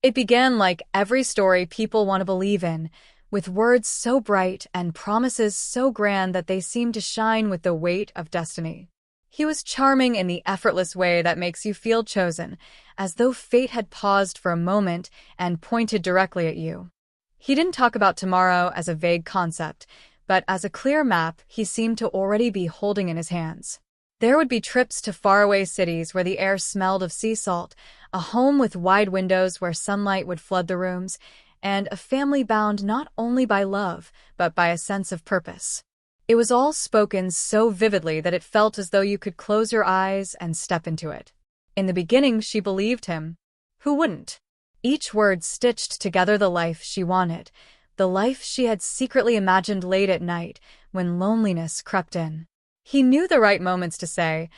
It began like every story people want to believe in, with words so bright and promises so grand that they seemed to shine with the weight of destiny. He was charming in the effortless way that makes you feel chosen, as though fate had paused for a moment and pointed directly at you. He didn't talk about tomorrow as a vague concept, but as a clear map he seemed to already be holding in his hands. There would be trips to faraway cities where the air smelled of sea salt, a home with wide windows where sunlight would flood the rooms, and a family bound not only by love, but by a sense of purpose. It was all spoken so vividly that it felt as though you could close your eyes and step into it. In the beginning, she believed him. Who wouldn't? Each word stitched together the life she wanted, the life she had secretly imagined late at night when loneliness crept in. He knew the right moments to say,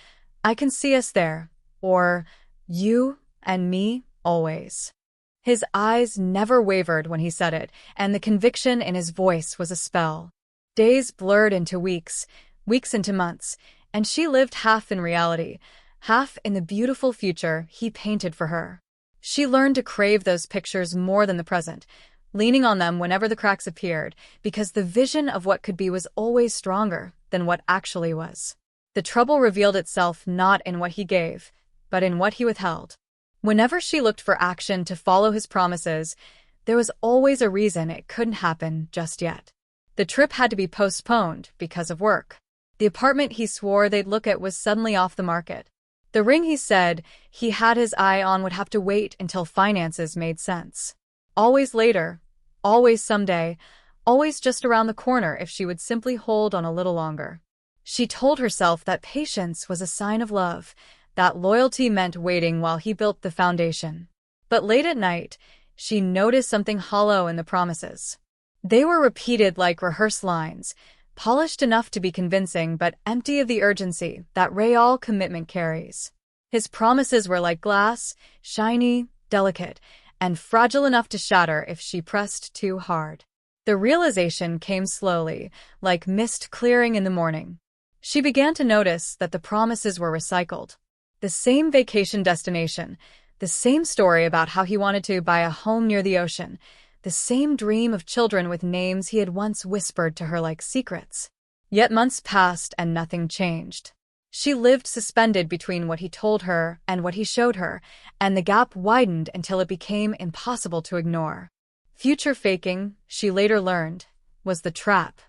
"I can see us there," or "You and me, always." His eyes never wavered when he said it, and the conviction in his voice was a spell. Days blurred into weeks, weeks into months, and she lived half in reality, half in the beautiful future he painted for her. She learned to crave those pictures more than the present, leaning on them whenever the cracks appeared, because the vision of what could be was always stronger than what actually was. The trouble revealed itself not in what he gave, but in what he withheld. Whenever she looked for action to follow his promises, there was always a reason it couldn't happen just yet. The trip had to be postponed because of work. The apartment he swore they'd look at was suddenly off the market. The ring he said he had his eye on would have to wait until finances made sense. Always later, always someday, always just around the corner if she would simply hold on a little longer. She told herself that patience was a sign of love, that loyalty meant waiting while he built the foundation. But late at night, she noticed something hollow in the promises. They were repeated like rehearsed lines, polished enough to be convincing but empty of the urgency that real commitment carries. His promises were like glass, shiny, delicate, and fragile enough to shatter if she pressed too hard. The realization came slowly, like mist clearing in the morning. She began to notice that the promises were recycled. The same vacation destination, the same story about how he wanted to buy a home near the ocean, the same dream of children with names he had once whispered to her like secrets. Yet months passed and nothing changed. She lived suspended between what he told her and what he showed her, and the gap widened until it became impossible to ignore. Future faking, she later learned, was the trap.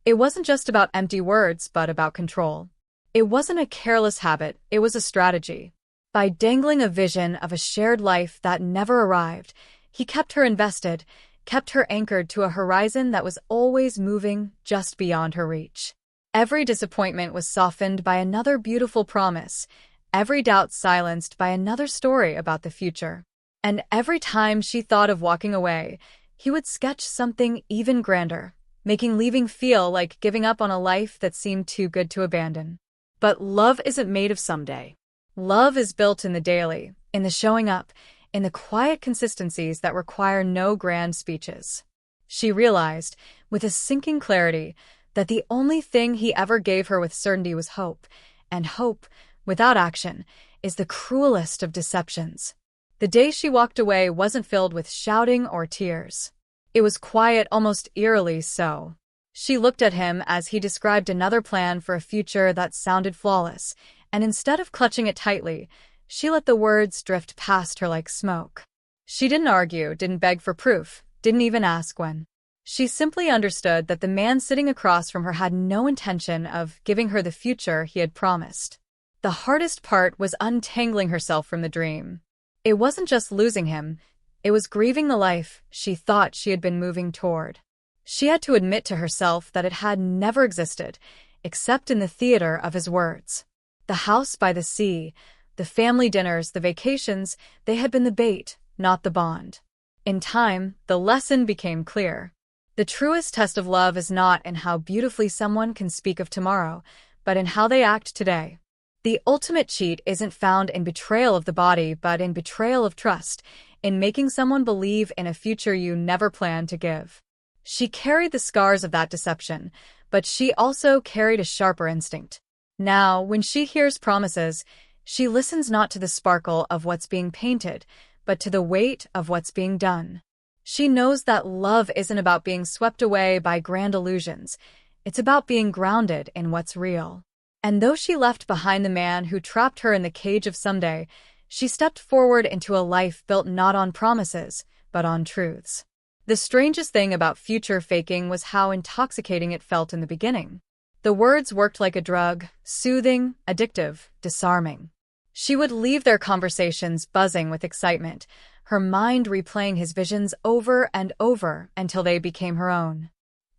It wasn't just about empty words, but about control. It wasn't a careless habit, it was a strategy. By dangling a vision of a shared life that never arrived, he kept her invested, kept her anchored to a horizon that was always moving just beyond her reach. Every disappointment was softened by another beautiful promise, every doubt silenced by another story about the future. And every time she thought of walking away, he would sketch something even grander, making leaving feel like giving up on a life that seemed too good to abandon. But love isn't made of someday. Love is built in the daily, in the showing up, in the quiet consistencies that require no grand speeches. She realized, with a sinking clarity, that the only thing he ever gave her with certainty was hope, and hope, without action, is the cruelest of deceptions. The day she walked away wasn't filled with shouting or tears. It was quiet, almost eerily so. She looked at him as he described another plan for a future that sounded flawless, and instead of clutching it tightly, she let the words drift past her like smoke. She didn't argue, didn't beg for proof, didn't even ask when. She simply understood that the man sitting across from her had no intention of giving her the future he had promised. The hardest part was untangling herself from the dream. It wasn't just losing him, it was grieving the life she thought she had been moving toward. She had to admit to herself that it had never existed, except in the theater of his words. The house by the sea, the family dinners, the vacations, they had been the bait, not the bond. In time, the lesson became clear. The truest test of love is not in how beautifully someone can speak of tomorrow, but in how they act today. The ultimate cheat isn't found in betrayal of the body, but in betrayal of trust, in making someone believe in a future you never planned to give. She carried the scars of that deception, but she also carried a sharper instinct. Now, when she hears promises, she listens not to the sparkle of what's being painted, but to the weight of what's being done. She knows that love isn't about being swept away by grand illusions. It's about being grounded in what's real. And though she left behind the man who trapped her in the cage of someday, she stepped forward into a life built not on promises, but on truths. The strangest thing about future faking was how intoxicating it felt in the beginning. The words worked like a drug, soothing, addictive, disarming. She would leave their conversations buzzing with excitement, her mind replaying his visions over and over until they became her own.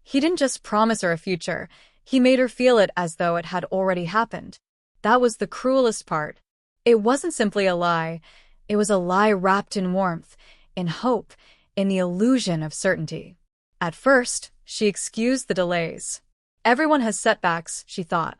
He didn't just promise her a future, he made her feel it as though it had already happened. That was the cruelest part. It wasn't simply a lie, it was a lie wrapped in warmth, in hope, in the illusion of certainty. At first, she excused the delays. Everyone has setbacks, she thought.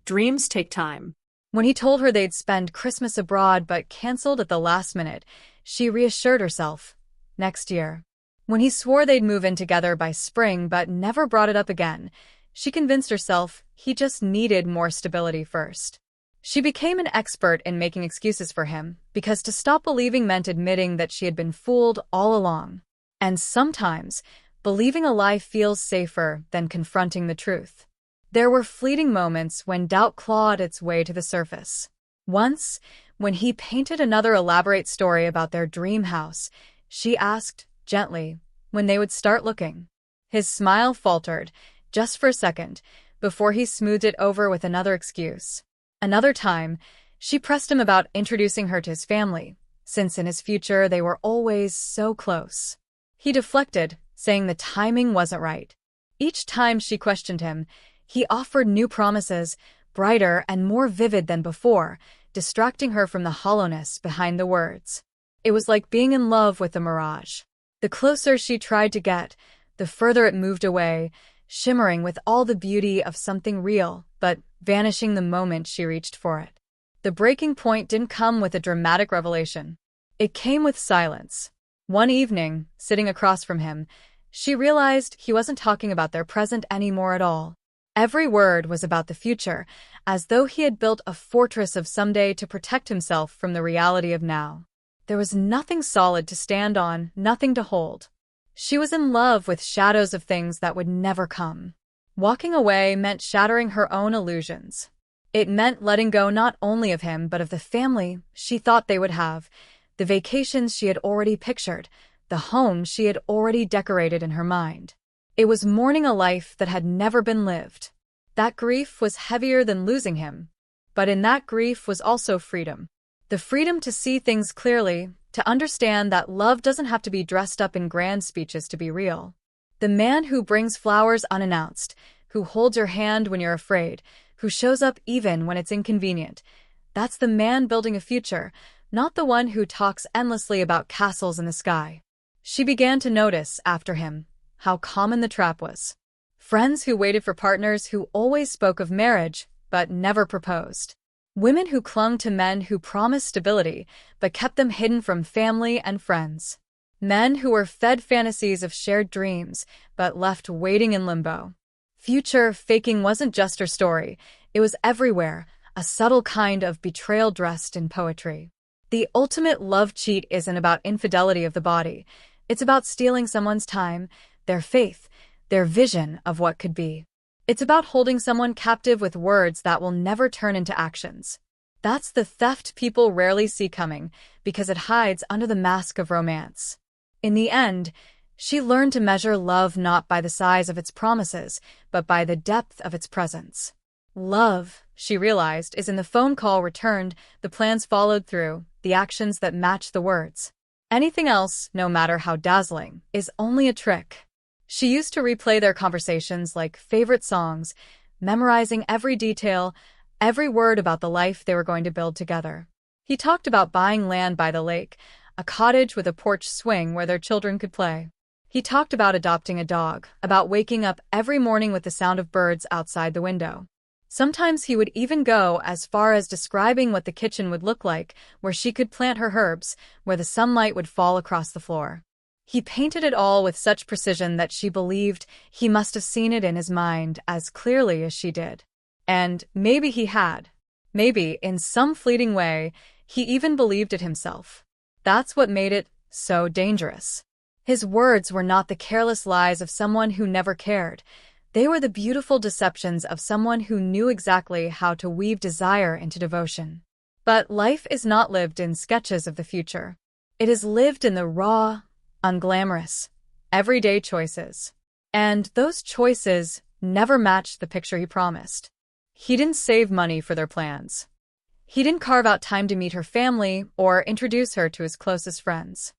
Dreams take time. When he told her they'd spend Christmas abroad but canceled at the last minute, she reassured herself. Next year. When he swore they'd move in together by spring but never brought it up again, she convinced herself he just needed more stability first. She became an expert in making excuses for him, because to stop believing meant admitting that she had been fooled all along. And sometimes, believing a lie feels safer than confronting the truth. There were fleeting moments when doubt clawed its way to the surface. Once, when he painted another elaborate story about their dream house, she asked, gently, when they would start looking. His smile faltered, just for a second, before he smoothed it over with another excuse. Another time, she pressed him about introducing her to his family, since in his future they were always so close. He deflected, saying the timing wasn't right. Each time she questioned him, he offered new promises, brighter and more vivid than before, distracting her from the hollowness behind the words. It was like being in love with a mirage. The closer she tried to get, the further it moved away, shimmering with all the beauty of something real, but vanishing the moment she reached for it. The breaking point didn't come with a dramatic revelation. It came with silence. One evening, sitting across from him, she realized he wasn't talking about their present anymore at all. Every word was about the future, as though he had built a fortress of someday to protect himself from the reality of now. There was nothing solid to stand on, nothing to hold. She was in love with shadows of things that would never come. Walking away meant shattering her own illusions. It meant letting go not only of him but of the family she thought they would have, the vacations she had already pictured, the home she had already decorated in her mind. It was mourning a life that had never been lived. That grief was heavier than losing him. But in that grief was also freedom. The freedom to see things clearly, to understand that love doesn't have to be dressed up in grand speeches to be real. The man who brings flowers unannounced, who holds your hand when you're afraid, who shows up even when it's inconvenient. That's the man building a future, not the one who talks endlessly about castles in the sky. She began to notice, after him, how common the trap was. Friends who waited for partners who always spoke of marriage, but never proposed. Women who clung to men who promised stability, but kept them hidden from family and friends. Men who were fed fantasies of shared dreams, but left waiting in limbo. Future faking wasn't just her story, it was everywhere, a subtle kind of betrayal dressed in poetry. The ultimate love cheat isn't about infidelity of the body, it's about stealing someone's time, their faith, their vision of what could be. It's about holding someone captive with words that will never turn into actions. That's the theft people rarely see coming, because it hides under the mask of romance. In the end, she learned to measure love not by the size of its promises, but by the depth of its presence. Love, she realized, is in the phone call returned, the plans followed through, the actions that match the words. Anything else, no matter how dazzling, is only a trick. She used to replay their conversations like favorite songs, memorizing every detail, every word about the life they were going to build together. He talked about buying land by the lake, a cottage with a porch swing where their children could play. He talked about adopting a dog, about waking up every morning with the sound of birds outside the window. Sometimes he would even go as far as describing what the kitchen would look like, where she could plant her herbs, where the sunlight would fall across the floor. He painted it all with such precision that she believed he must have seen it in his mind as clearly as she did. And maybe he had. Maybe, in some fleeting way, he even believed it himself. That's what made it so dangerous. His words were not the careless lies of someone who never cared. They were the beautiful deceptions of someone who knew exactly how to weave desire into devotion. But life is not lived in sketches of the future. It is lived in the raw, unglamorous, everyday choices. And those choices never matched the picture he promised. He didn't save money for their plans. He didn't carve out time to meet her family or introduce her to his closest friends.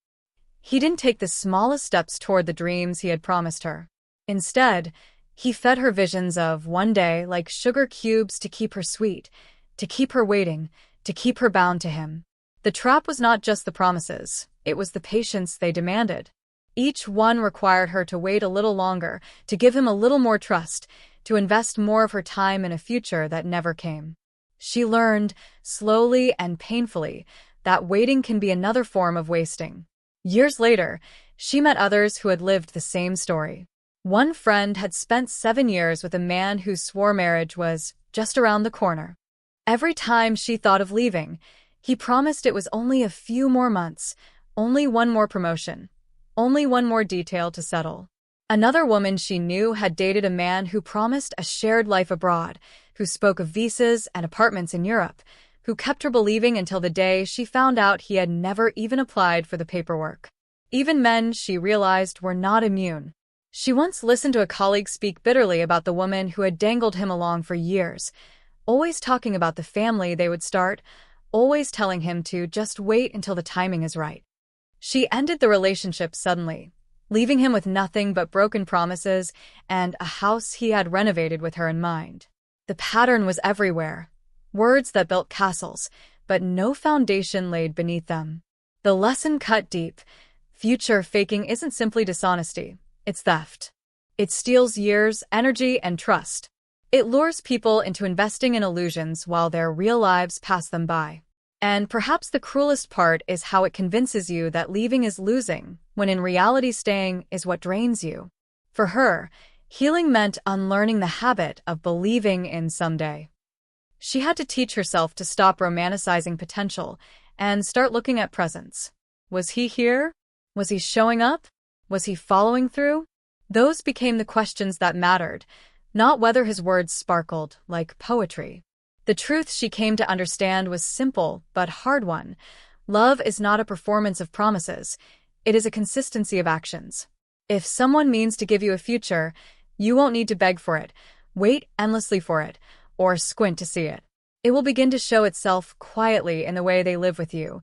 He didn't take the smallest steps toward the dreams he had promised her. Instead, he fed her visions of one day like sugar cubes to keep her sweet, to keep her waiting, to keep her bound to him. The trap was not just the promises, it was the patience they demanded. Each one required her to wait a little longer, to give him a little more trust, to invest more of her time in a future that never came. She learned, slowly and painfully, that waiting can be another form of wasting. Years later, she met others who had lived the same story. One friend had spent 7 years with a man who swore marriage was just around the corner. Every time she thought of leaving, he promised it was only a few more months, only one more promotion, only one more detail to settle. Another woman she knew had dated a man who promised a shared life abroad, who spoke of visas and apartments in Europe, who kept her believing until the day she found out he had never even applied for the paperwork. Even men, she realized, were not immune. She once listened to a colleague speak bitterly about the woman who had dangled him along for years, always talking about the family they would start, always telling him to just wait until the timing is right. She ended the relationship suddenly, leaving him with nothing but broken promises and a house he had renovated with her in mind. The pattern was everywhere, words that built castles, but no foundation laid beneath them. The lesson cut deep. Future faking isn't simply dishonesty, it's theft. It steals years, energy, and trust. It lures people into investing in illusions while their real lives pass them by. And perhaps the cruelest part is how it convinces you that leaving is losing, when in reality staying is what drains you. For her, healing meant unlearning the habit of believing in someday. She had to teach herself to stop romanticizing potential and start looking at presence. Was he here? Was he showing up? Was he following through? Those became the questions that mattered, not whether his words sparkled like poetry. The truth she came to understand was simple but hard one. Love is not a performance of promises. It is a consistency of actions. If someone means to give you a future, you won't need to beg for it, wait endlessly for it, or squint to see it. It will begin to show itself quietly in the way they live with you,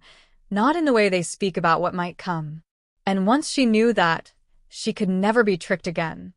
not in the way they speak about what might come. And once she knew that, she could never be tricked again.